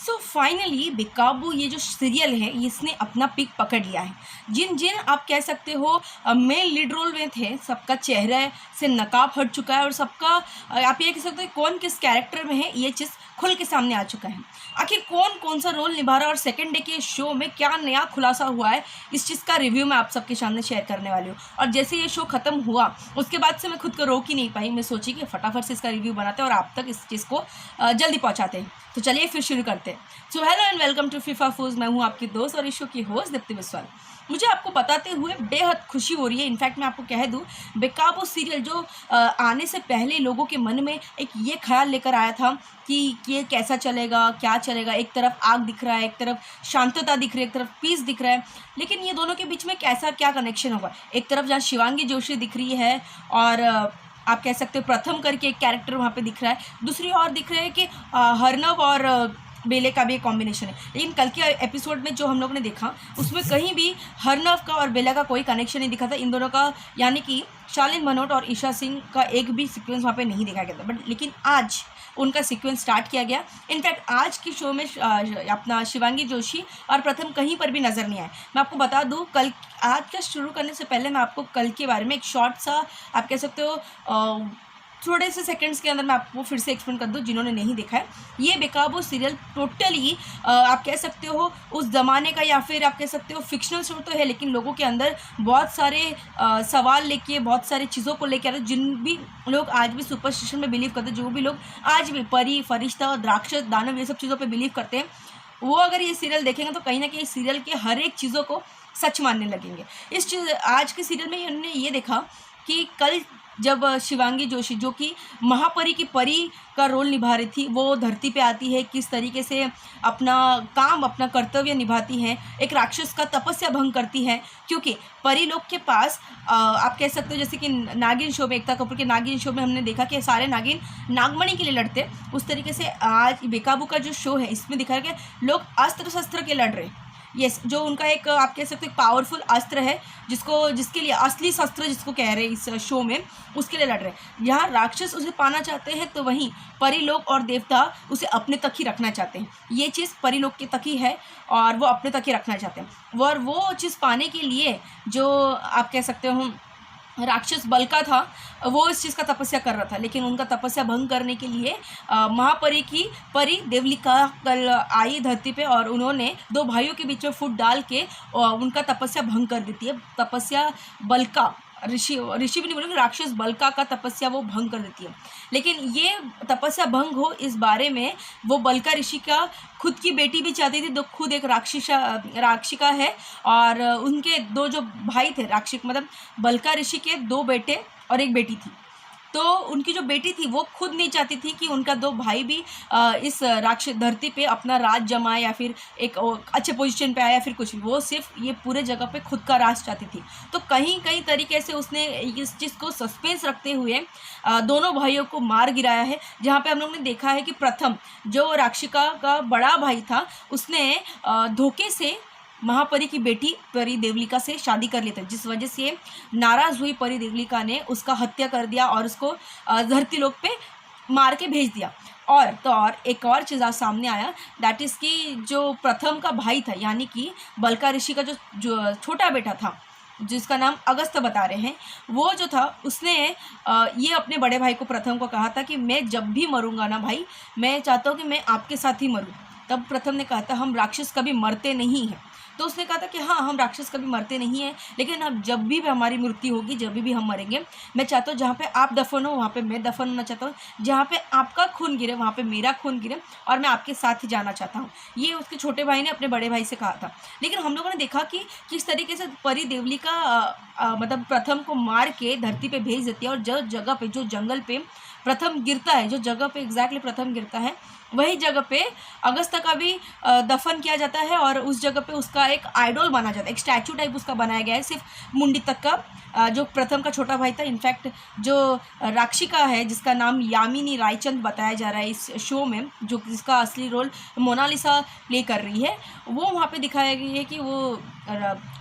So finally बेकाबू ये जो सीरियल है इसने अपना पीक पकड़ लिया है। जिन जिन आप कह सकते हो मेन लीड रोल में थे, सबका चेहरे से नकाब हट चुका है और सबका आप ये कह सकते हो कौन किस कैरेक्टर में है ये चीज़ खुल के सामने आ चुका है। आखिर कौन कौन सा रोल निभा रहा है और सेकंड डे के शो में क्या नया खुलासा हुआ है, इस चीज़ का रिव्यू मैं आप सबके सामने शेयर करने वाली हूँ। और जैसे ये शो ख़त्म हुआ उसके बाद से मैं खुद को रोक ही नहीं पाई, मैं सोची कि फटाफट से इसका रिव्यू बनाते हैं और आप तक इस चीज़ को जल्दी पहुँचाते हैं। तो चलिए फिर शुरू करते हैं। So hello and welcome to FIFA फूज। मैं हूँ आपकी दोस्त और इस शो की होस्ट दीप्ति बिस्वाल। मुझे आपको बताते हुए बेहद खुशी हो रही है। इनफैक्ट मैं आपको कह दूँ, बेकाबू सीरियल जो आने से पहले लोगों के मन में एक ये ख्याल लेकर आया था कि ये कैसा चलेगा, क्या चलेगा। एक तरफ आग दिख रहा है, एक तरफ शांतता दिख रही है, एक तरफ पीस दिख रहा है, लेकिन ये दोनों के बीच में कैसा क्या कनेक्शन होगा। एक तरफ जहाँ शिवांगी जोशी दिख रही है और आप कह सकते हो प्रथम करके एक कैरेक्टर वहाँ पे दिख रहा है, दूसरी और दिख रहा है कि हरनव और बेले का भी एक कॉम्बिनेशन है। लेकिन कल के एपिसोड में जो हम लोग ने देखा उसमें कहीं भी हरनव का और बेला का कोई कनेक्शन नहीं दिखा था। इन दोनों का यानी कि शालीन भनोट और ईशा सिंह का एक भी सीक्वेंस वहाँ पे नहीं दिखाया गया था। लेकिन आज उनका सीक्वेंस स्टार्ट किया गया। इनफैक्ट आज की शो में अपना शिवांगी जोशी और प्रथम कहीं पर भी नज़र नहीं आए। मैं आपको बता दूं, कल आज का शुरू करने से पहले मैं आपको कल के बारे में एक शॉर्ट सा आप कह सकते हो थोड़े से सेकंड्स के अंदर मैं आपको फिर से एक्सप्लेन कर दूं जिन्होंने नहीं देखा है। ये बेकाबू सीरियल टोटली आप कह सकते हो उस ज़माने का या फिर आप कह सकते हो फिक्शनल शो तो है, लेकिन लोगों के अंदर बहुत सारे सवाल लेके, बहुत सारी चीज़ों को लेकर आते। जिन भी लोग आज भी सुपरस्टिशन में बिलीव करते हैं, जो भी लोग आज भी परी, फरिश्ता, राक्षस, दानव, ये सब चीज़ों पर बिलीव करते हैं, वो अगर ये सीरियल देखेंगे तो कहीं ना कहीं सीरियल के हर एक चीज़ों को सच मानने लगेंगे। इस चीज़ आज के सीरियल में उन्होंने ये देखा कि कल जब शिवांगी जोशी जो कि महापरी की परी का रोल निभा रही थी, वो धरती पे आती है, किस तरीके से अपना काम, अपना कर्तव्य निभाती है, एक राक्षस का तपस्या भंग करती है। क्योंकि परी लोग के पास आप कह सकते हो जैसे कि नागिन शो में, एकता कपूर के नागिन शो में हमने देखा कि सारे नागिन नागमणि के लिए लड़ते, उस तरीके से आज बेकाबू का जो शो है इसमें दिखाया गया लोग अस्त्र शस्त्र के लड़ रहे। यस, जो उनका एक आप कह सकते हो पावरफुल अस्त्र है, जिसके लिए असली शस्त्र जिसको कह रहे हैं इस शो में, उसके लिए लड़ रहे हैं। यहाँ राक्षस उसे पाना चाहते हैं तो वहीं परी लोग और देवता उसे अपने तक ही रखना चाहते हैं। ये चीज़ परी लोग के तक ही है और वो अपने तक ही रखना चाहते हैं। और वो चीज़ पाने के लिए जो आप कह सकते हो राक्षस बलका था, वो इस चीज़ का तपस्या कर रहा था, लेकिन उनका तपस्या भंग करने के लिए महापरी की परी देवलिका कल आई धरती पे और उन्होंने दो भाइयों के बीच में फुट डाल के उनका तपस्या भंग कर देती है। तपस्या बलका ऋषि भी नहीं बोलेंगे, राक्षस बलका का तपस्या वो भंग कर देती है। लेकिन ये तपस्या भंग हो इस बारे में वो बलका ऋषि का खुद की बेटी भी चाहती थी, जो खुद एक राक्षिका है, और उनके दो जो भाई थे राक्षिक, मतलब बलका ऋषि के दो बेटे और एक बेटी थी। तो उनकी जो बेटी थी वो खुद नहीं चाहती थी कि उनका दो भाई भी इस राक्षस धरती पे अपना राज जमाए या फिर एक अच्छे पोजीशन पे आए या फिर कुछ भी। वो सिर्फ ये पूरे जगह पे खुद का राज चाहती थी। तो कहीं कहीं तरीके से उसने इस चीज़ को सस्पेंस रखते हुए दोनों भाइयों को मार गिराया है। जहाँ पे हम लोग ने देखा है कि प्रथम जो राक्षिका का बड़ा भाई था उसने धोखे से महापरी की बेटी परी देवलिका से शादी कर लिया था, जिस वजह से नाराज़ हुई परी देवलिका ने उसका हत्या कर दिया और उसको धरती लोक पे मार के भेज दिया। और तो और एक और चीज़ आज सामने आया, दैट इज़ कि जो प्रथम का भाई था, यानी कि बलका ऋषि का जो छोटा बेटा था, जिसका नाम अगस्त बता रहे हैं, वो जो था उसने ये अपने बड़े भाई को प्रथम को कहा था कि मैं जब भी मरूंगा ना भाई, मैं चाहता हूँ कि मैं आपके साथ ही मरूँ। तब प्रथम ने कहा था हम राक्षस कभी मरते नहीं हैं। तो उसने कहा था कि हाँ, हम राक्षस कभी मरते नहीं हैं, लेकिन अब जब भी हमारी मृत्यु होगी, जब भी हम मरेंगे, मैं चाहता हूँ जहाँ पे आप दफन हो वहाँ पे मैं दफन होना चाहता हूँ, जहाँ पे आपका खून गिरे वहाँ पे मेरा खून गिरे, और मैं आपके साथ ही जाना चाहता हूँ। ये उसके छोटे भाई ने अपने बड़े भाई से कहा था। लेकिन हम लोगों ने देखा कि किस तरीके से परी देवलिका मतलब प्रथम को मार के धरती पे भेज देती है, और जो जगह पे, जो जंगल पे प्रथम गिरता है, जो जगह पे एग्जैक्टली प्रथम गिरता है, वही जगह पे अगस्त का भी दफन किया जाता है, और उस जगह पे उसका एक आइडल बना जाता है, एक स्टैचू टाइप उसका बनाया गया है, सिर्फ मुंडी तक का, जो प्रथम का छोटा भाई था। इनफैक्ट जो राक्षिका है जिसका नाम यामिनी रायचंद बताया जा रहा है इस शो में, जो जिसका असली रोल मोनालिसा प्ले कर रही है, वो वहाँ पे दिखाया गया है कि वो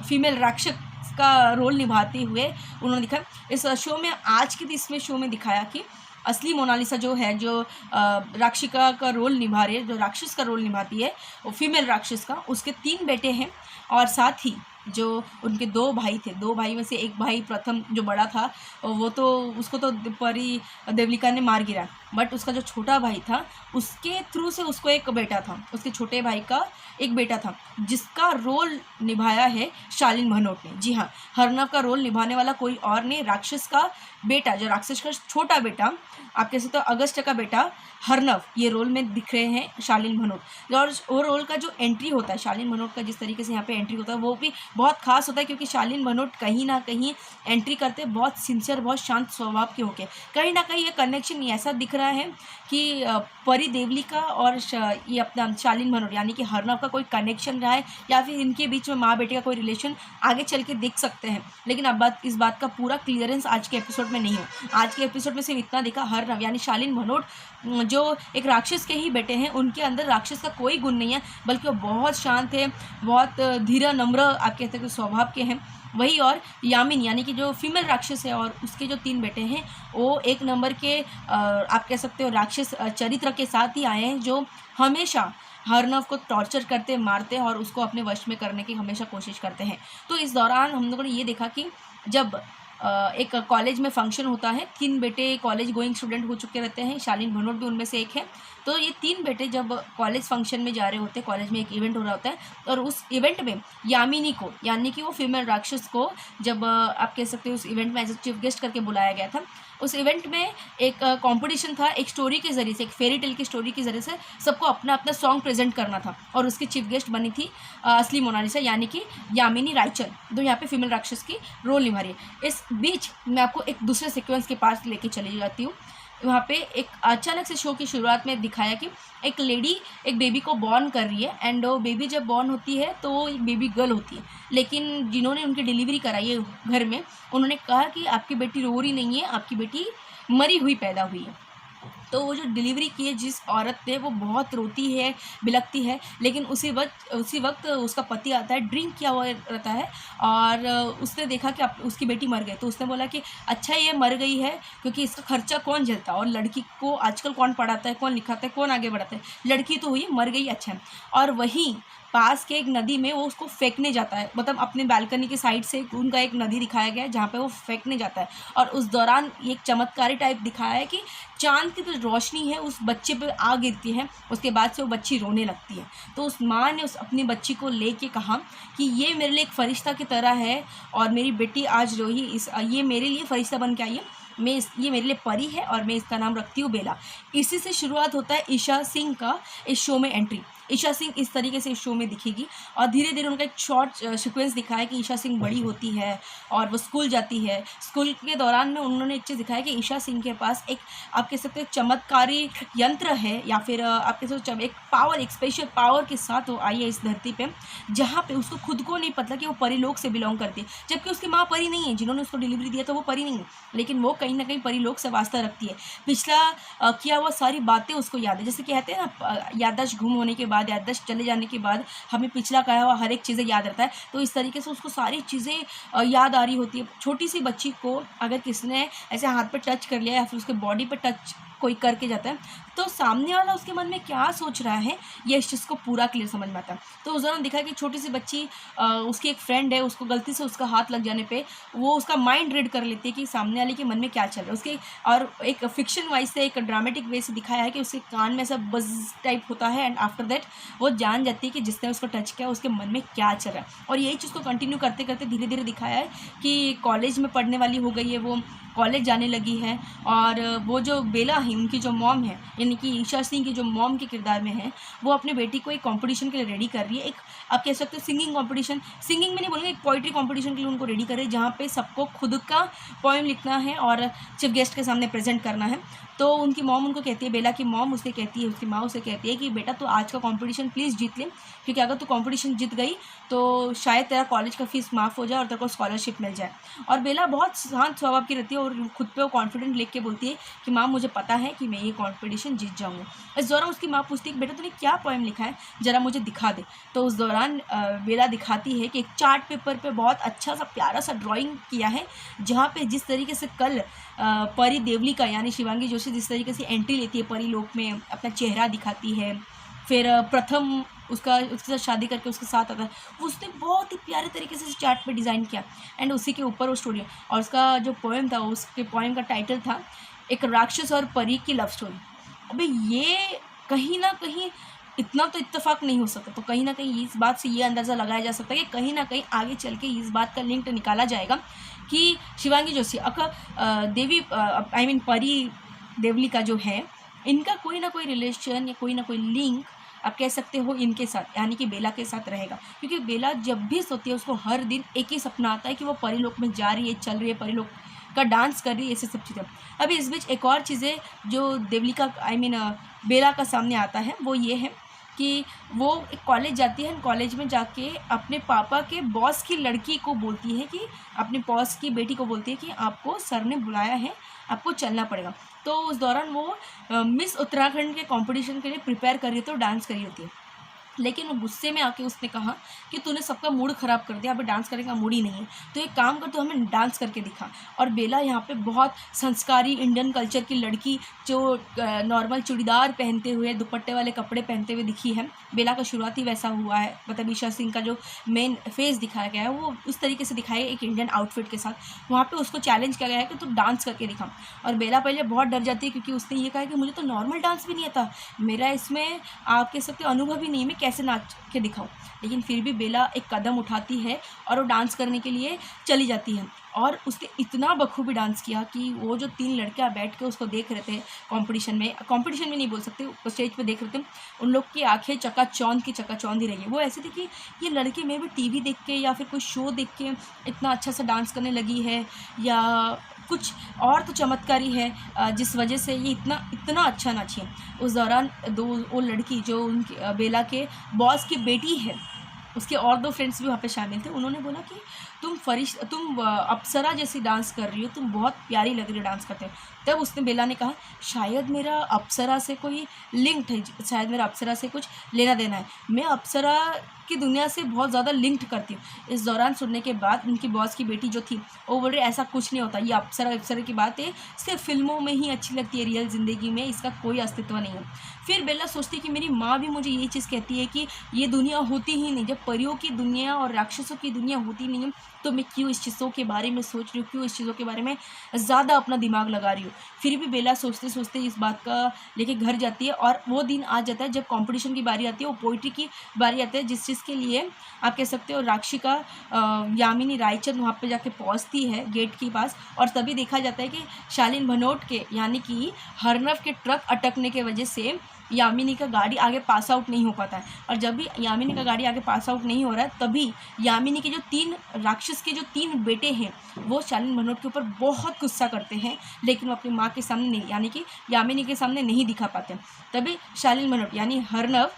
फीमेल राक्षस का रोल निभाते हुए उन्होंने दिखा इस शो में। आज के इसमें शो में दिखाया कि असली मोनालिसा जो है, जो राक्षिका का रोल निभा रही है, जो राक्षस का रोल निभाती है, वो फीमेल राक्षस का, उसके 3 बेटे हैं और साथ ही जो उनके 2 भाई थे। 2 भाई में से एक भाई प्रथम जो बड़ा था वो तो उसको तो परी देवलिका ने मार गिरा, बट उसका जो छोटा भाई था उसके थ्रू से उसको एक बेटा था, उसके छोटे भाई का एक बेटा था जिसका रोल निभाया है शालीन भनोट ने। जी हाँ, हरनव का रोल निभाने वाला कोई और नहीं, राक्षस का बेटा, जो राक्षस का छोटा बेटा, आप कह सकते हो अगस्त का बेटा हरनव, ये रोल में दिख रहे हैं शालीन भनोट। और वो रोल का जो एंट्री होता है शालीन भनोट का, जिस तरीके से यहाँ पे एंट्री होता है वो भी बहुत खास होता है, क्योंकि शालीन भनोट कहीं ना कहीं एंट्री करते बहुत सिंसियर, बहुत शांत स्वभाव के होके, कहीं ना कहीं ये कनेक्शन ऐसा दिख रहा है कि परी देवलिका और ये अपना शालीन भनोट यानी कि हरनव का कोई कनेक्शन रहा है, या फिर इनके बीच में माँ बेटे का कोई रिलेशन आगे चल के देख सकते हैं। लेकिन अब इस बात का पूरा क्लियरेंस आज के एपिसोड में नहीं हो। आज के एपिसोड में सिर्फ इतना दिखा, हरनव यानी शालीन भनोट जो एक राक्षस के ही बेटे हैं, उनके अंदर राक्षस का कोई गुण नहीं है, बल्कि वो बहुत शांत है, बहुत धीरा नम्र आप कहते हैं स्वभाव के हैं। वही और यामिन यानी कि जो फीमेल राक्षस है और उसके जो 3 बेटे हैं वो 1 नंबर के आप कह सकते हो राक्षस चरित्र के साथ ही आए हैं, जो हमेशा हरनव को टॉर्चर करते, मारते हैं और उसको अपने वश में करने की हमेशा कोशिश करते हैं। तो इस दौरान हम लोगों ने ये देखा कि जब एक कॉलेज में फंक्शन होता है, 3 बेटे कॉलेज गोइंग स्टूडेंट हो चुके रहते हैं, शालीन भनोट भी उनमें से एक है। तो ये 3 बेटे जब कॉलेज फंक्शन में जा रहे होते हैं, कॉलेज में एक इवेंट हो रहा होता है, और उस इवेंट में यामिनी को यानी कि वो फीमेल राक्षस को जब आप कह सकते हो उस इवेंट में एज ए चीफ गेस्ट करके बुलाया गया था। उस इवेंट में एक कंपटीशन था, एक स्टोरी के ज़रिए से, एक फेरी टेल की स्टोरी के ज़रिए से सबको अपना अपना सॉन्ग प्रेजेंट करना था, और उसकी चीफ गेस्ट बनी थी असली मोनालिसा यानी कि यामिनी रायचंद, जो यहाँ पे फीमेल राक्षस की रोल निभा रही है। इस बीच मैं आपको एक दूसरे सीक्वेंस के पास लेके चली जाती हूँ। वहाँ पे एक अचानक से शो की शुरुआत में दिखाया कि एक लेडी एक बेबी को बॉर्न कर रही है, एंड वो बेबी जब बॉर्न होती है तो वो एक बेबी गर्ल होती है, लेकिन जिन्होंने उनकी डिलीवरी कराई है घर में, उन्होंने कहा कि आपकी बेटी रो रही नहीं है, आपकी बेटी मरी हुई पैदा हुई है। तो वो जो डिलीवरी की है जिस औरत ने, वो बहुत रोती है, बिलखती है, लेकिन उसी वक्त उसका पति आता है, ड्रिंक किया हुआ रहता है, और उसने देखा कि उसकी बेटी मर गई। तो उसने बोला कि अच्छा ये मर गई है, क्योंकि इसका खर्चा कौन झेलता, और लड़की को आजकल कौन पढ़ाता है, कौन लिखाता है, कौन आगे बढ़ाता है, लड़की तो हुई, मर गई, अच्छा है। और वहीं पास के एक नदी में वो उसको फेंकने जाता है, मतलब अपने बालकनी के साइड से उनका एक नदी दिखाया गया है जहाँ पे वो फेंकने जाता है, और उस दौरान एक चमत्कारी टाइप दिखाया है कि चांद की जो रोशनी है उस बच्चे पे आ गिरती है, उसके बाद से वो बच्ची रोने लगती है। तो उस माँ ने उस अपनी बच्ची को लेके कहा कि ये मेरे लिए एक फरिश्ता की तरह है, और मेरी बेटी आज रोही, ये मेरे लिए फरिश्ता बन के आई है, ये मेरे लिए परी है, और मैं इसका नाम रखती हूँ बेला। इसी से शुरुआत होता है ईशा सिंह का इस शो में एंट्री। ईशा सिंह इस तरीके से इस शो में दिखेगी, और धीरे धीरे उनका एक शॉर्ट सीक्वेंस दिखाया कि ईशा सिंह बड़ी होती है और वो स्कूल जाती है। स्कूल के दौरान में उन्होंने एक चीज़ दिखाया कि ईशा सिंह के पास एक आप कह सकते हैं चमत्कारी यंत्र है, या फिर आप कह सकते हो एक पावर, एक स्पेशल पावर के साथ वो आई है इस धरती पे, जहाँ पे उसको खुद को नहीं पता कि वो परिलोक से बिलोंग करती है, जबकि उसकी माँ परी नहीं है, जिन्होंने उसको डिलीवरी दिया था वो परी नहीं है, लेकिन वो कहीं ना कहीं परिलोक से वास्ता रखती है। पिछला किया हुआ सारी बातें उसको याद है, जैसे कहते हैं ना याददाश्त गुम होने के बाद, याददाश्त चले जाने के बाद हमें पिछला कहा हुआ हर एक चीज़ें याद रहता है, तो इस तरीके से उसको सारी चीज़ें याद आ रही होती है। छोटी सी बच्ची को अगर किसी ने ऐसे हाथ पे टच कर लिया या फिर उसके बॉडी पे टच कोई करके जाता है, तो सामने वाला उसके मन में क्या सोच रहा है ये इस चीज़ को पूरा क्लियर समझ में आता है। तो उस दौरान दिखा कि छोटी सी बच्ची उसकी एक फ्रेंड है, उसको गलती से उसका हाथ लग जाने पे वो उसका माइंड रीड कर लेती है कि सामने वाले के मन में क्या चल रहा है उसके, और एक फिक्शन वाइज से, एक ड्रामेटिक वे से दिखाया है कि उसके कान में ऐसा बज टाइप होता है, एंड आफ्टर दैट वो जान जाती है कि जिसने उसको टच किया उसके मन में क्या चल रहा है। और यही चीज़ को कंटिन्यू करते करते धीरे धीरे दिखाया है कि कॉलेज में पढ़ने वाली हो गई है, वो कॉलेज जाने लगी है, और वो जो बेला है, उनकी जो मॉम है, यानी कि ईशा सिंह की जो मॉम के किरदार में है, वो अपने बेटी को एक कंपटीशन के लिए रेडी कर रही है। एक आप कह सकते हो सिंगिंग कंपटीशन, सिंगिंग में नहीं बोलेंगे, एक पोइट्री कंपटीशन के लिए उनको रेडी कर रही है, जहाँ पे सबको खुद का पोएम लिखना है और चीफ गेस्ट के सामने प्रेजेंट करना है। तो उनकी मॉम उनको कहती है, बेला की मॉम उसे कहती है, उसकी माँ उसे कहती है कि बेटा तो आज का कंपटीशन प्लीज़ जीत ले, क्योंकि अगर तू कंपटीशन जीत गई तो शायद तेरा कॉलेज का फीस माफ़ हो जाए और तेरे को स्कॉलरशिप मिल जाए। और बेला बहुत शांत स्वभाव की रहती है और खुद पे वो कॉन्फिडेंट लेके बोलती है कि माँ मुझे पता है कि मैं ये कंपटीशन जीत जाऊँगा। इस दौरान उसकी माँ पूछती है कि बेटा तूने क्या पोएम लिखा है, ज़रा मुझे दिखा दे। तो उस दौरान बेला दिखाती है कि एक चार्ट पेपर पे बहुत अच्छा सा प्यारा सा ड्राइंग किया है, जहाँ पे जिस तरीके से कल परी देवलिका यानी शिवांगी जोशी जैसे जिस तरीके से एंट्री लेती है परी लोक में, अपना चेहरा दिखाती है, फिर प्रथम उसके साथ शादी करके उसके साथ आता है, वो उसने बहुत ही प्यारे तरीके से चार्ट पे डिज़ाइन किया एंड उसी के ऊपर वो स्टोरी है। और उसका जो पोएम था, उसके पोएम का टाइटल था एक राक्षस और परी की लव स्टोरी। अबे ये कहीं ना कहीं इतना तो इत्तेफाक नहीं हो सकता, तो कहीं ना कहीं इस बात से ये अंदाज़ा लगाया जा सकता है कि कहीं ना कहीं आगे चल के इस बात का लिंक निकाला जाएगा कि शिवांगी जोशी देवी आई मीन परी देवली का जो है, इनका कोई ना कोई रिलेशन या कोई ना कोई लिंक आप कह सकते हो इनके साथ, यानी कि बेला के साथ रहेगा। क्योंकि बेला जब भी सोती है उसको हर दिन एक ही सपना आता है कि वो परीलोक में जा रही है, चल रही है, परीलोक का डांस कर रही है, ऐसे सब चीज़ें। अभी इस बीच एक और चीज़ें जो देवलिका आई मीन बेला का सामने आता है वो ये है कि वो एक कॉलेज जाती है, कॉलेज में जाके अपने पापा के बॉस की लड़की को बोलती है कि अपने बॉस की बेटी को बोलती है कि आपको सर ने बुलाया है, आपको चलना पड़ेगा। तो उस दौरान वो मिस उत्तराखंड के कंपटीशन के लिए प्रिपेयर कर रही होती है, तो डांस कर रही होती है। लेकिन वो गुस्से में आके उसने कहा कि तूने सबका मूड ख़राब कर दिया, अभी डांस करने का मूड ही नहीं है, तो एक काम कर, तो हमें डांस करके दिखा। और बेला यहाँ पे बहुत संस्कारी इंडियन कल्चर की लड़की जो नॉर्मल चूड़ीदार पहनते हुए, दुपट्टे वाले कपड़े पहनते हुए दिखी है। बेला का शुरुआती वैसा हुआ है, मतलब ईशा सिंह का जो मेन फेस दिखाया गया है वो उस तरीके से दिखाया है, एक इंडियन आउटफिट के साथ। वहाँ पर उसको चैलेंज किया गया है कि तू डांस करके दिखा। और बेला पहले बहुत डर जाती है क्योंकि उसने ये कहा कि मुझे तो नॉर्मल डांस भी नहीं आता, मेरा इसमें आप कह सकते हो अनुभव ही नहीं, मैं कैसे नाच के दिखाऊं। लेकिन फिर भी बेला एक कदम उठाती है और वो डांस करने के लिए चली जाती है। और उसने इतना बखूबी डांस किया कि वो जो 3 लड़कियां बैठ के उसको देख रहे थे कंपटीशन में नहीं बोल सकते, स्टेज पे देख रहे थे, उन लोग की आंखें चकाचौंध की चकाचौंध ही रही है। वो ऐसे थी कि ये लड़की में भी टीवी देख के या फिर कोई शो देख के इतना अच्छा सा डांस करने लगी है या कुछ और तो चमत्कारी है जिस वजह से ये इतना अच्छा नाची है। उस दौरान वो लड़की जो उनकी बेला के बॉस की बेटी है, उसके और 2 फ्रेंड्स भी वहाँ पे शामिल थे। उन्होंने बोला कि तुम अप्सरा जैसी डांस कर रही हो, तुम बहुत प्यारी लग रही हो डांस करते हो। तब उसने बेला ने कहा शायद मेरा अप्सरा से कोई लिंक्ड है, शायद मेरा अप्सरा से कुछ लेना देना है, मैं अप्सरा की दुनिया से बहुत ज़्यादा लिंक्ड करती हूँ। इस दौरान सुनने के बाद उनकी बॉस की बेटी जो थी वो बोल रही ऐसा कुछ नहीं होता, ये अप्सरा की बात है, सिर्फ फिल्मों में ही अच्छी लगती है, रियल ज़िंदगी में इसका कोई अस्तित्व नहीं है। फिर बेला सोचती है कि मेरी माँ भी मुझे ये चीज़ कहती है कि ये दुनिया होती ही नहीं, जब परियों की दुनिया और राक्षसों की दुनिया होती नहीं है तो मैं क्यों इस चीज़ों के बारे में सोच रही हूँ, क्यों इस चीज़ों के बारे में ज़्यादा अपना दिमाग लगा रही हूँ। फिर भी बेला सोचते सोचते इस बात का लेके घर जाती है और वो दिन आ जाता है जब कंपटीशन की बारी आती है, वो पोइट्री की बारी आती है, जिस चीज़ के लिए आप कह सकते हो राक्षिका यामिनी रायचंद वहाँ पे जाके पहुँचती है गेट के पास। और तभी देखा जाता है कि शालीन भनोट के यानी कि हरनव के ट्रक अटकने के वजह से यामिनी का गाड़ी आगे पास आउट नहीं हो पाता है। और जब भी यामिनी का गाड़ी आगे पास आउट नहीं हो रहा है तभी यामिनी के जो 3 राक्षस के जो 3 बेटे हैं वो शालीन भनोट के ऊपर बहुत गुस्सा करते हैं, लेकिन वो अपनी माँ के सामने नहीं, यानी कि यामिनी के सामने नहीं दिखा पाते। तभी शालीन भनोट यानी हरनव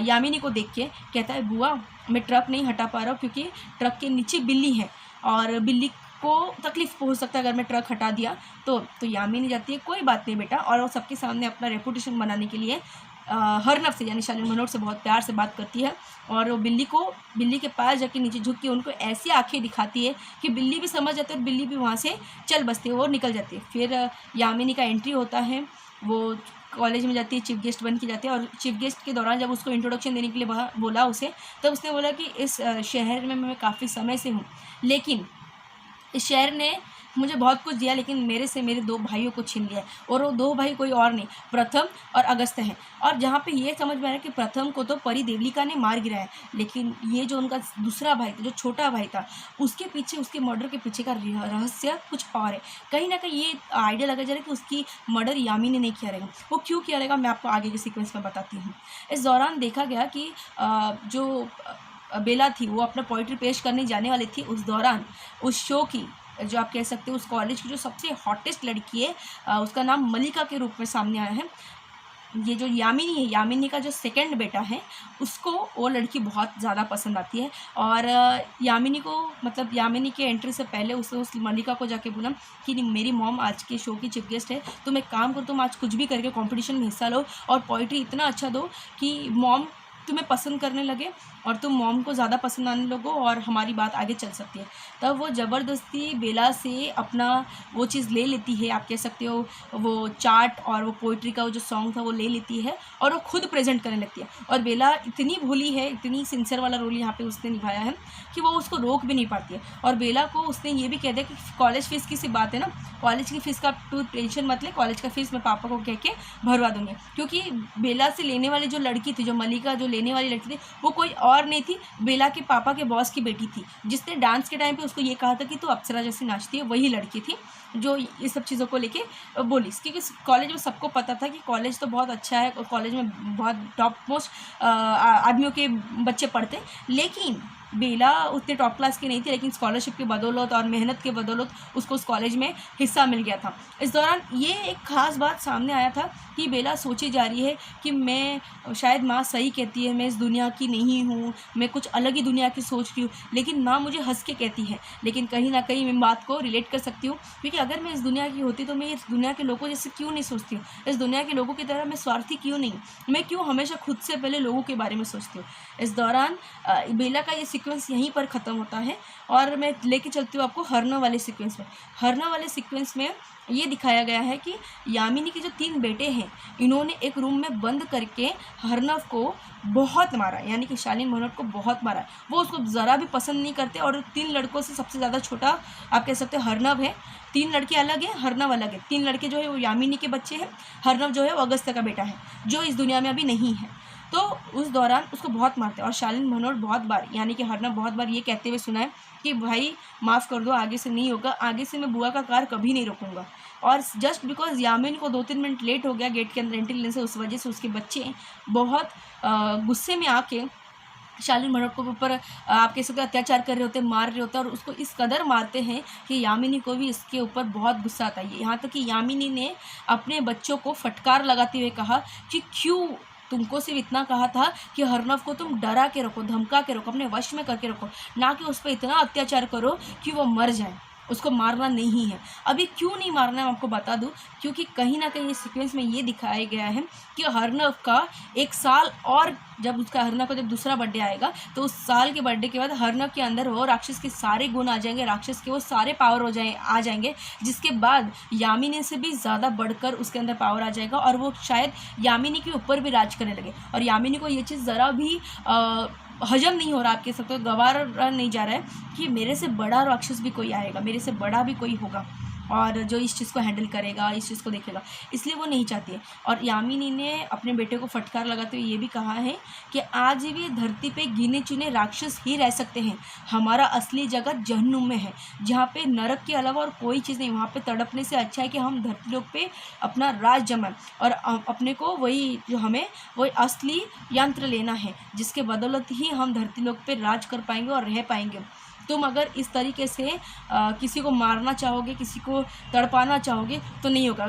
यामिनी को देख के कहता है बुआ मैं ट्रक नहीं हटा पा रहा हूँ क्योंकि ट्रक के नीचे बिल्ली है और बिल्ली को तकलीफ़ पहुंच सकता है अगर मैं ट्रक हटा दिया तो यामिनी जाती है कोई बात नहीं बेटा, और वो सबके सामने अपना रेपुटेशन बनाने के लिए हरनव से यानी शालीन भनोट से बहुत प्यार से बात करती है। और वो बिल्ली के पास जाके नीचे झुक के उनको ऐसी आंखें दिखाती है कि बिल्ली भी समझ जाती है और बिल्ली भी वहाँ से चल बसती है, वो निकल जाती है। फिर यामिनी का एंट्री होता है, वो कॉलेज में जाती है, चीफ गेस्ट बन के जाती है। और चीफ गेस्ट के दौरान जब उसको इंट्रोडक्शन देने के लिए बोला उसे, तब उसने बोला कि इस शहर में मैं काफ़ी समय से हूँ, लेकिन इस शहर ने मुझे बहुत कुछ दिया लेकिन मेरे से मेरे 2 भाइयों को छीन लिया है। और वो 2 भाई कोई और नहीं, प्रथम और अगस्त्य हैं। और जहाँ पे ये समझ में आ रहा है कि प्रथम को तो परी देवलिका ने मार गिराया है, लेकिन ये जो उनका दूसरा भाई था, जो छोटा भाई था, उसके पीछे, उसके मर्डर के पीछे का रहस्य कुछ और है। कहीं ना कहीं ये आइडिया लगा जा रहा है कि उसकी मर्डर यामिनी ने किया रहेगा। वो क्यों किया रहेगा मैं आपको आगे के सीक्वेंस में बताती हूँ। इस दौरान देखा गया कि जो बेला थी वो अपना पोइट्री पेश करने जाने वाली थी। उस दौरान उस शो की जो आप कह सकते हो उस कॉलेज की जो सबसे हॉटेस्ट लड़की है उसका नाम मलिका के रूप में सामने आया है। ये जो यामिनी है, यामिनी का जो सेकंड बेटा है, उसको वो लड़की बहुत ज़्यादा पसंद आती है। और यामिनी को, मतलब यामिनी के एंट्री से पहले उस मलिका को जाके बोला कि मेरी मॉम आज के शो की चीफ गेस्ट है, तुम एक काम करो, तुम आज कुछ भी करके कंपटीशन में हिस्सा लो और पोइट्री इतना अच्छा दो कि मॉम तुम्हें पसंद करने लगे और तुम मॉम को ज़्यादा पसंद आने लगो और हमारी बात आगे चल सकती है। तब वो ज़बरदस्ती बेला से अपना वो चीज़ ले लेती है, आप कह सकते हो वो चार्ट और वो पोइट्री का वो जो सॉन्ग था वो ले लेती है और वो खुद प्रेजेंट करने लगती है। और बेला इतनी भोली है, इतनी सिंसियर वाला रोल यहाँ पे उसने निभाया है कि वो उसको रोक भी नहीं पाती है। और बेला को उसने ये भी कह दिया कि कॉलेज फीस की सी बात है ना, कॉलेज की फ़ीस का तू टेंशन मत ले, कॉलेज का फ़ीस मैं पापा को कह के भरवा दूँगी। क्योंकि बेला से लेने वाली जो लड़की थी, जो मलिका जो लेने वाली लड़की थी, वो कोई और नहीं थी, बेला के पापा के बॉस की बेटी थी, जिसने डांस के टाइम पे उसको ये कहा था कि तू अप्सरा जैसी नाचती है, वही लड़की थी जो ये सब चीज़ों को लेके बोली। क्योंकि कॉलेज में सबको पता था कि कॉलेज तो बहुत अच्छा है और कॉलेज में बहुत टॉप मोस्ट आदमियों के बच्चे पढ़ते, लेकिन बेला उतने टॉप क्लास की नहीं थी, लेकिन स्कॉलरशिप की बदौलत और मेहनत के बदौलत उसको उस कॉलेज में हिस्सा मिल गया था। इस दौरान ये एक ख़ास बात सामने आया था कि बेला सोची जा रही है कि मैं शायद माँ सही कहती है, मैं इस दुनिया की नहीं हूँ, मैं कुछ अलग ही दुनिया की सोच रही हूँ, लेकिन माँ मुझे हंस के कहती है। लेकिन कहीं ना कहीं मैं बात को रिलेट कर सकती हूँ, क्योंकि अगर मैं इस दुनिया की होती तो मैं इस दुनिया के लोगों जैसे क्यों नहीं सोचती हूँ, इस दुनिया के लोगों की तरह मैं स्वार्थी क्यों नहीं, मैं क्यों हमेशा खुद से पहले लोगों के बारे में सोचती हूँ। इस दौरान बेला का ये सीक्वेंस यहीं पर ख़त्म होता है और मैं लेके चलती हूँ आपको हरना वाले सीक्वेंस में। हरना वाले सीक्वेंस में ये दिखाया गया है कि यामिनी के जो 3 बेटे हैं, इन्होंने एक रूम में बंद करके हरनव को बहुत मारा, यानी कि शालीन मनोहर को बहुत मारा। वो उसको ज़रा भी पसंद नहीं करते और 3 लड़कों से सबसे ज़्यादा छोटा आप कह सकते हो हरनव है। 3 लड़के अलग हैं, हरनव अलग है। 3 लड़के जो है वो यामिनी के बच्चे हैं, हरनव जो है वो अगस्त्य का बेटा है, जो इस दुनिया में अभी नहीं है। तो उस दौरान उसको बहुत मारते हैं और शालीन मनोहर बहुत बार, यानी कि हरनव बहुत बार ये कहते हुए सुना है कि भाई माफ़ कर दो, आगे से नहीं होगा, आगे से मैं बुआ का कार कभी नहीं रोकूंगा। और जस्ट बिकॉज यामिनी को 2-3 मिनट लेट हो गया गेट के अंदर एंट्री लेने से, उस वजह से उसके बच्चे बहुत गुस्से में आके शालीन मनोहर के ऊपर आप कह सकते अत्याचार कर रहे होते, मार रहे होते और उसको इस कदर मारते हैं कि यामिनी को भी इसके ऊपर बहुत गुस्सा आता है। यहाँ तक कि यामिनी ने अपने बच्चों को फटकार लगाते हुए कहा कि क्यों तुमको सिर्फ इतना कहा था कि हरनव को तुम डरा के रखो, धमका के रखो, अपने वश में करके रखो, ना कि उस पर इतना अत्याचार करो कि वो मर जाए। उसको मारना नहीं है। अभी क्यों नहीं मारना है मैं आपको बता दूं, क्योंकि कहीं ना कहीं इस सीक्वेंस में ये दिखाया गया है कि हरनव का 1 साल और जब उसका हरनव का जब दूसरा बर्थडे आएगा तो उस साल के बर्थडे के बाद हरनव के अंदर वो राक्षस के सारे गुण आ जाएंगे, राक्षस के वो सारे पावर आ जाएंगे, जिसके बाद यामिनी से भी ज़्यादा बढ़कर उसके अंदर पावर आ जाएगा और वो शायद यामिनी के ऊपर भी राज करने लगे। और यामिनी को ये चीज़ ज़रा भी हजम नहीं हो रहा, आप कह सकते हो गवारा नहीं जा रहा है कि मेरे से बड़ा राक्षस भी कोई आएगा, मेरे से बड़ा भी कोई होगा और जो इस चीज़ को हैंडल करेगा, इस चीज़ को देखेगा, इसलिए वो नहीं चाहती है। और यामिनी ने अपने बेटे को फटकार लगाते हुए ये भी कहा है कि आज भी धरती पे गिने चुने राक्षस ही रह सकते हैं, हमारा असली जगह जहन्नुम में है, जहाँ पे नरक के अलावा और कोई चीज़ नहीं। वहाँ पे तड़पने से अच्छा है कि हम धरती लोक पे अपना राज जमाएं और अपने को वही जो हमें वही असली यंत्र लेना है, जिसके बदौलत ही हम धरती लोक पे राज कर पाएंगे और रह पाएंगे। तुम अगर इस तरीके से किसी को मारना चाहोगे, किसी को तड़पाना चाहोगे तो नहीं होगा।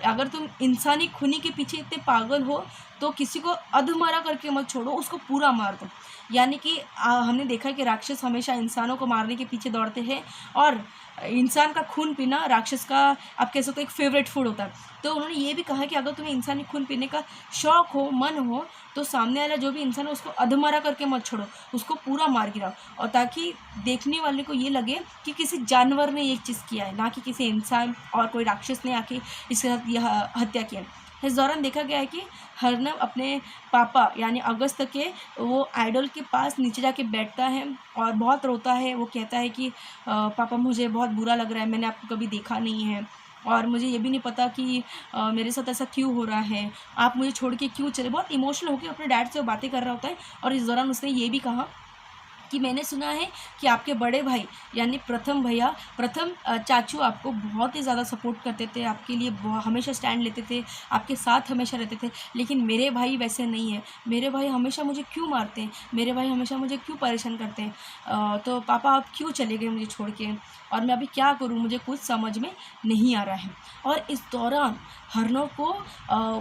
अगर तुम इंसानी खूनी के पीछे इतने पागल हो तो किसी को अधमरा करके मत छोड़ो, उसको पूरा मार दो। यानी कि हमने देखा है कि राक्षस हमेशा इंसानों को मारने के पीछे दौड़ते हैं और इंसान का खून पीना राक्षस का आप कह सकते हो एक फेवरेट फूड होता है। तो उन्होंने ये भी कहा कि अगर तुम्हें इंसानी खून पीने का शौक हो, मन हो, तो सामने वाला जो भी इंसान है उसको अधमरा करके मत छोड़ो, उसको पूरा मार गिराओ, और ताकि देखने वाले को ये लगे कि किसी जानवर ने ये चीज़ किया है, ना कि किसी इंसान और कोई राक्षस ने आके इसके साथ यह हत्या किया। इस दौरान देखा गया है कि हरनव अपने पापा यानी अगस्त्य के वो आइडल के पास नीचे जाके बैठता है और बहुत रोता है। वो कहता है कि पापा मुझे बहुत बुरा लग रहा है, मैंने आपको कभी देखा नहीं है और मुझे ये भी नहीं पता कि मेरे साथ ऐसा क्यों हो रहा है, आप मुझे छोड़ के क्यों चले। बहुत इमोशनल होकर अपने डैड से वो बातें कर रहा होता है। और इस दौरान उसने ये भी कहा कि मैंने सुना है कि आपके बड़े भाई यानी प्रथम चाचू आपको बहुत ही ज़्यादा सपोर्ट करते थे, आपके लिए हमेशा स्टैंड लेते थे, आपके साथ हमेशा रहते थे, लेकिन मेरे भाई वैसे नहीं है। मेरे भाई हमेशा मुझे क्यों मारते हैं, मेरे भाई हमेशा मुझे क्यों परेशान करते हैं, तो पापा आप क्यों चले गए मुझे छोड़ के, और मैं अभी क्या करूं, मुझे कुछ समझ में नहीं आ रहा है। और इस दौरान हरनव को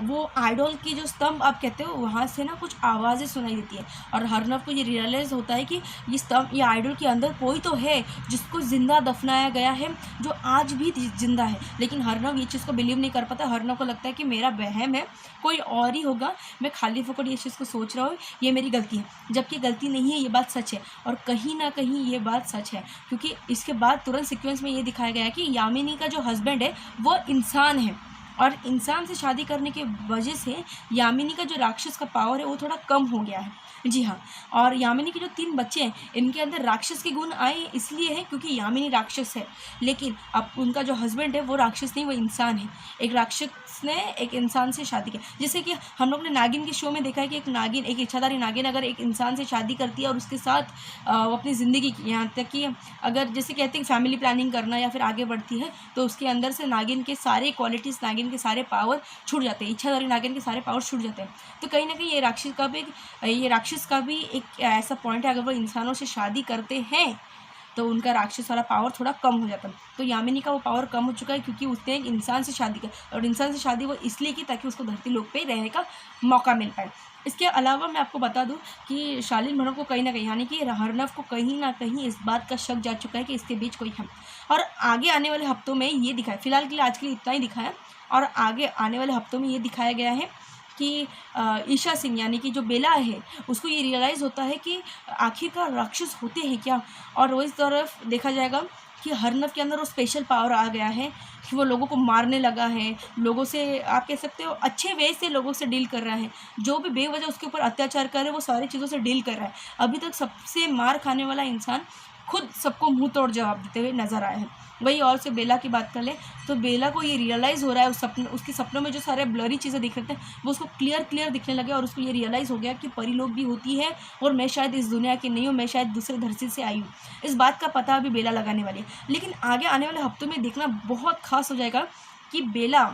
वो आइडल की जो स्तंभ आप कहते हो वहाँ से ना कुछ आवाज़ें सुनाई देती है, और हरनव को ये रियलाइज़ होता है कि ये स्तंभ, ये आइडल के अंदर कोई तो है जिसको ज़िंदा दफनाया गया है, जो आज भी जिंदा है। लेकिन हरनव ये चीज़ को बिलीव नहीं कर पाता। हरनव को लगता है कि मेरा वहम है, कोई और ही होगा, मैं खाली फोकट ये चीज़ को सोच रहा हूँ, ये मेरी गलती है। जबकि गलती नहीं है, ये बात सच है, और कहीं ना कहीं ये बात सच है, क्योंकि इसके बाद तुरंत सीक्वेंस में ये दिखाया गया है कि यामिनी का जो हस्बैंड है वो इंसान है, और इंसान से शादी करने की वजह से यामिनी का जो राक्षस का पावर है वो थोड़ा कम हो गया है। जी हाँ, और यामिनी के जो 3 बच्चे हैं इनके अंदर राक्षस के गुण आए इसलिए है क्योंकि यामिनी राक्षस है, लेकिन अब उनका जो हस्बैंड है वो राक्षस नहीं, वो इंसान है। एक राक्षस ने एक इंसान से शादी की, जैसे कि हम लोग ने नागिन के शो में देखा है कि एक नागिन, एक इच्छाधारी नागिन अगर एक इंसान से शादी करती है और उसके साथ वो अपनी ज़िंदगी की, यहाँ तक कि अगर जैसे कहते हैं फैमिली प्लानिंग करना या फिर आगे बढ़ती है, तो उसके अंदर से नागिन के सारे क्वालिटीज़, नागिन के सारे पावर छूट जाते हैं, इच्छाधारी नागिन के सारे पावर छूट जाते हैं। तो कहीं ना कहीं ये राक्षस का भी एक ऐसा पॉइंट है, अगर वो इंसानों से शादी करते हैं तो उनका राक्षस वाला पावर थोड़ा कम हो जाता है। तो यामिनी का वो पावर कम हो चुका है क्योंकि उसने एक इंसान से शादी की, और इंसान से शादी वो इसलिए की ताकि उसको धरती लोक पे रहने का मौका मिल पाए। इसके अलावा मैं आपको बता दूं कि शालीन भनोट को कहीं ना कहीं, यानी कि हरनव को कहीं ना कहीं इस बात का शक जा चुका है कि इसके बीच कोई है, और आगे आने वाले हफ्तों में ये दिखाया, फिलहाल के लिए आज के लिए इतना ही दिखाया, और आगे आने वाले हफ्तों में ये दिखाया गया है कि ईशा सिंह यानी कि जो बेला है उसको ये रियलाइज़ होता है कि आखिरकार राक्षस होते हैं क्या, और वो इस तरफ देखा जाएगा कि हरनव के अंदर वो स्पेशल पावर आ गया है कि वो लोगों को मारने लगा है, लोगों से आप कह सकते हो अच्छे वे से लोगों से डील कर रहा है, जो भी बेवजह उसके ऊपर अत्याचार कर रहे हैं वो सारी चीज़ों से डील कर रहा है। अभी तक सबसे मार खाने वाला इंसान खुद सबको मुंह तोड़ जवाब देते हुए नजर आया है। वही और से बेला की बात कर ले तो बेला को ये रियलाइज़ हो रहा है, उसके सपनों में जो सारे ब्लरी चीज़ें दिख रहे थे वो उसको क्लियर दिखने लगे, और उसको ये रियलाइज़ हो गया कि परी लोग भी होती है और मैं शायद इस दुनिया की नहीं हूँ, मैं शायद दूसरे धरती से आई हूँ। इस बात का पता अभी बेला लगाने वाली है, लेकिन आगे आने वाले हफ्तों में देखना बहुत खास हो जाएगा कि बेला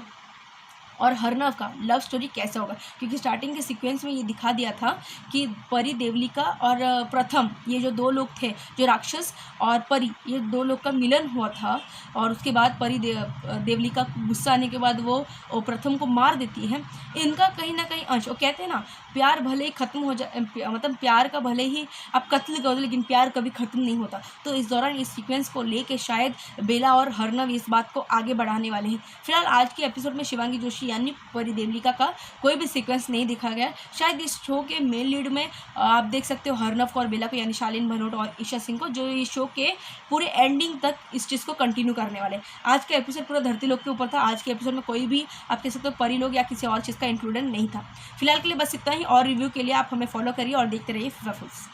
और हरनव का लव स्टोरी कैसा होगा, क्योंकि स्टार्टिंग के सीक्वेंस में ये दिखा दिया था कि परी देवलिका और प्रथम, ये जो 2 लोग थे, जो राक्षस और परी, ये 2 लोग का मिलन हुआ था, और उसके बाद परी देवलिका गुस्सा आने के बाद वो प्रथम को मार देती है। इनका कहीं ना कहीं अंश, वो कहते हैं ना प्यार भले ही ख़त्म हो जाए, मतलब प्यार का भले ही आप कत्ल कर दो लेकिन प्यार कभी ख़त्म नहीं होता। तो इस दौरान इस सीक्वेंस को लेके शायद बेला और हरनव इस बात को आगे बढ़ाने वाले हैं। फिलहाल आज के एपिसोड में शिवांगी जोशी यानी परी देवलिका का कोई भी सीक्वेंस नहीं दिखा गया। शायद इस शो के मेन लीड में आप देख सकते हो हरनव को और बेला को, यानी शालीन भनोट और ईशा सिंह को, जो इस शो के पूरे एंडिंग तक इस चीज़ को कंटिन्यू करने वाले। आज का एपिसोड पूरा धरती लोक के ऊपर था। आज के एपिसोड में कोई भी आप कह सकते हो परी लोग या किसी और चीज़ का इंक्लूडेड नहीं था। फिलहाल के लिए बस इतना ही, और रिव्यू के लिए आप हमें फॉलो करिए और देखते रहिए फीफा फुल्स।